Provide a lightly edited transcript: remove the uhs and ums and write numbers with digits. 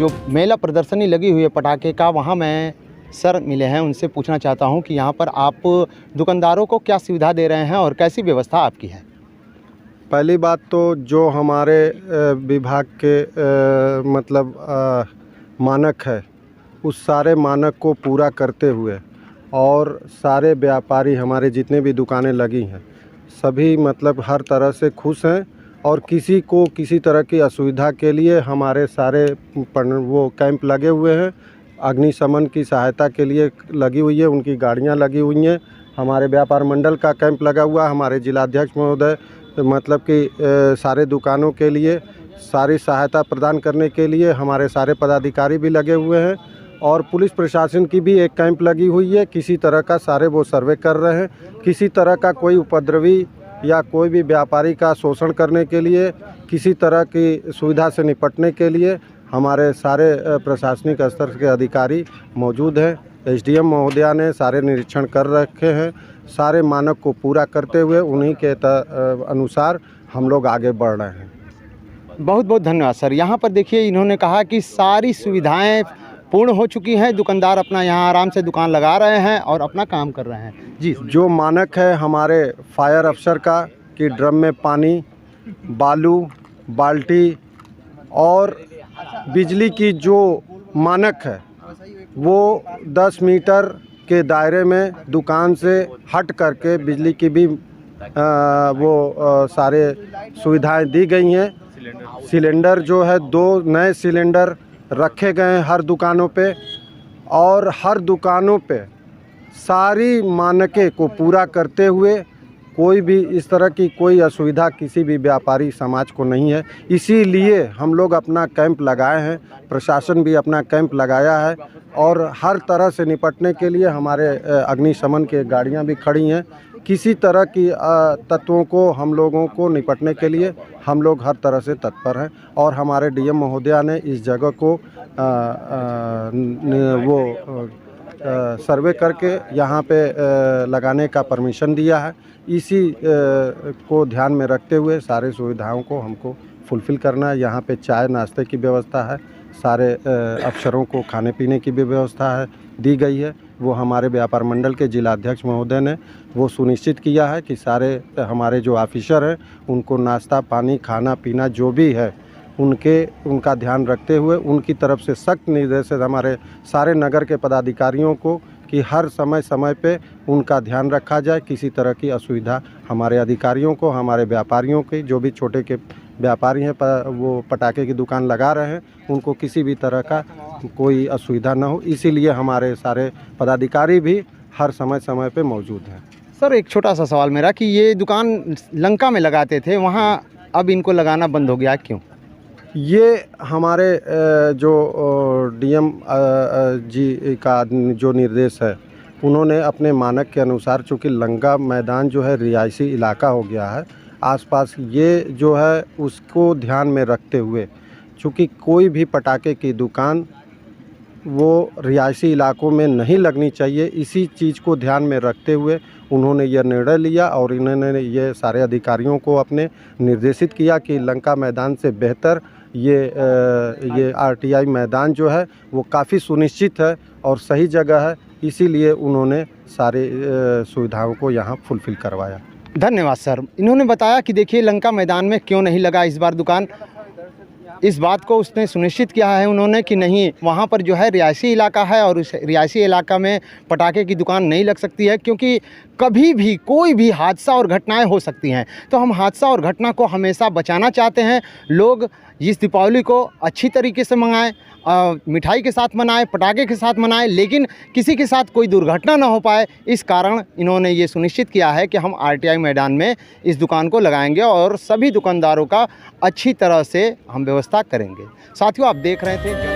जो मेला प्रदर्शनी लगी हुई है पटाखे का, वहाँ मैं सर मिले हैं, उनसे पूछना चाहता हूँ कि यहाँ पर आप दुकानदारों को क्या सुविधा दे रहे हैं और कैसी व्यवस्था आपकी है। पहली बात तो जो हमारे विभाग के मानक है, उस सारे मानक को पूरा करते हुए और सारे व्यापारी हमारे जितने भी दुकानें लगी हैं सभी मतलब हर तरह से खुश हैं और किसी को किसी तरह की असुविधा के लिए हमारे सारे वो कैंप लगे हुए हैं। अग्निशमन की सहायता के लिए लगी हुई है, उनकी गाड़ियां लगी हुई हैं। हमारे व्यापार मंडल का कैंप लगा हुआ है। हमारे जिलाध्यक्ष महोदय मतलब कि सारे दुकानों के लिए सारी सहायता प्रदान करने के लिए हमारे सारे पदाधिकारी भी लगे हुए हैं और पुलिस प्रशासन की भी एक कैंप लगी हुई है। किसी तरह का सारे वो सर्वे कर रहे हैं। किसी तरह का कोई उपद्रवी या कोई भी व्यापारी का शोषण करने के लिए, किसी तरह की सुविधा से निपटने के लिए हमारे सारे प्रशासनिक स्तर के अधिकारी मौजूद हैं। एसडीएम महोदया ने सारे निरीक्षण कर रखे हैं। सारे मानक को पूरा करते हुए उन्हीं के अनुसार हम लोग आगे बढ़ रहे हैं। बहुत बहुत धन्यवाद सर। यहाँ पर देखिए, इन्होंने कहा कि सारी सुविधाएं पूर्ण हो चुकी हैं, दुकानदार अपना यहाँ आराम से दुकान लगा रहे हैं और अपना काम कर रहे हैं। जी, जो मानक है हमारे फायर अफसर का कि ड्रम में पानी, बालू, बाल्टी और बिजली की जो मानक है वो 10 मीटर के दायरे में दुकान से हट करके बिजली की भी सारे सुविधाएं दी गई हैं। सिलेंडर जो है 2 नए सिलेंडर रखे गए हैं हर दुकानों पे और हर दुकानों पे सारी मानकें को पूरा करते हुए कोई भी इस तरह की कोई असुविधा किसी भी व्यापारी समाज को नहीं है। इसीलिए हम लोग अपना कैंप लगाए हैं, प्रशासन भी अपना कैंप लगाया है और हर तरह से निपटने के लिए हमारे अग्निशमन की गाड़ियां भी खड़ी हैं। किसी तरह की तत्वों को हम लोगों को निपटने के लिए हम लोग हर तरह से तत्पर हैं और हमारे डीएम महोदया ने इस जगह को सर्वे करके यहाँ पे लगाने का परमिशन दिया है। इसी को ध्यान में रखते हुए सारे सुविधाओं को हमको फुलफ़िल करना है। यहाँ पे चाय नाश्ते की व्यवस्था है, सारे अफसरों को खाने पीने की भी व्यवस्था है दी गई है। वो हमारे व्यापार मंडल के जिलाध्यक्ष महोदय ने वो सुनिश्चित किया है कि सारे हमारे जो ऑफिसर हैं उनको नाश्ता पानी खाना पीना जो भी है उनका ध्यान रखते हुए उनकी तरफ से सख्त निर्देश है हमारे सारे नगर के पदाधिकारियों को कि हर समय पे उनका ध्यान रखा जाए। किसी तरह की असुविधा हमारे अधिकारियों को, हमारे व्यापारियों की जो भी छोटे के व्यापारी हैं वो पटाखे की दुकान लगा रहे हैं, उनको किसी भी तरह का कोई असुविधा न हो। इसीलिए हमारे सारे पदाधिकारी भी हर समय पे मौजूद हैं। सर एक छोटा सा सवाल मेरा कि ये दुकान लंका में लगाते थे, वहाँ अब इनको लगाना बंद हो गया, क्यों? ये हमारे जो डीएम जी का जो निर्देश है उन्होंने अपने मानक के अनुसार, चूँकि लंका मैदान जो है रिहायशी इलाका हो गया है आसपास, ये जो है उसको ध्यान में रखते हुए चूँकि कोई भी पटाखे की दुकान वो रिहायशी इलाकों में नहीं लगनी चाहिए, इसी चीज़ को ध्यान में रखते हुए उन्होंने यह निर्णय लिया और इन्होंने ये सारे अधिकारियों को अपने निर्देशित किया कि लंका मैदान से बेहतर ये आरटीआई मैदान जो है वो काफ़ी सुनिश्चित है और सही जगह है। इसीलिए उन्होंने सारे सुविधाओं को यहाँ फुलफ़िल करवाया। धन्यवाद सर। इन्होंने बताया कि देखिए लंका मैदान में क्यों नहीं लगा इस बार दुकान, इस बात को उसने सुनिश्चित किया है उन्होंने कि नहीं, वहाँ पर जो है रिहायशी इलाका है और उस रिहायशी इलाका में पटाखे की दुकान नहीं लग सकती है, क्योंकि कभी भी कोई भी हादसा और घटनाएं हो सकती हैं। तो हम हादसा और घटना को हमेशा बचाना चाहते हैं। लोग इस दीपावली को अच्छी तरीके से मनाएं, मिठाई के साथ मनाएं, पटाखे के साथ मनाएं, लेकिन किसी के साथ कोई दुर्घटना ना हो पाए, इस कारण इन्होंने ये सुनिश्चित किया है कि हम आरटीआई मैदान में इस दुकान को लगाएंगे और सभी दुकानदारों का अच्छी तरह से हम व्यवस्था करेंगे। साथियों, आप देख रहे थे